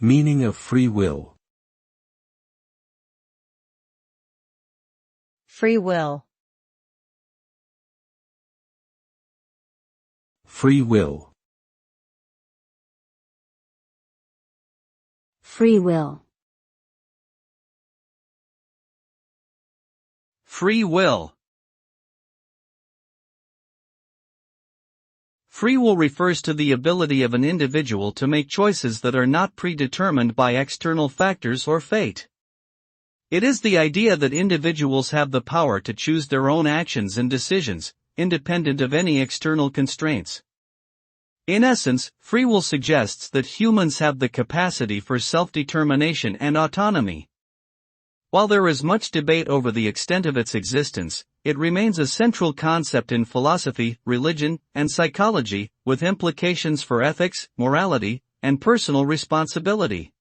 Meaning of free will. Free will. Free will. Free will. Free will. Free will refers to the ability of an individual to make choices that are not predetermined by external factors or fate. It is the idea that individuals have the power to choose their own actions and decisions, independent of any external constraints. In essence, free will suggests that humans have the capacity for self-determination and autonomy. While there is much debate over the extent of its existence, it remains a central concept in philosophy, religion, and psychology, with implications for ethics, morality, and personal responsibility.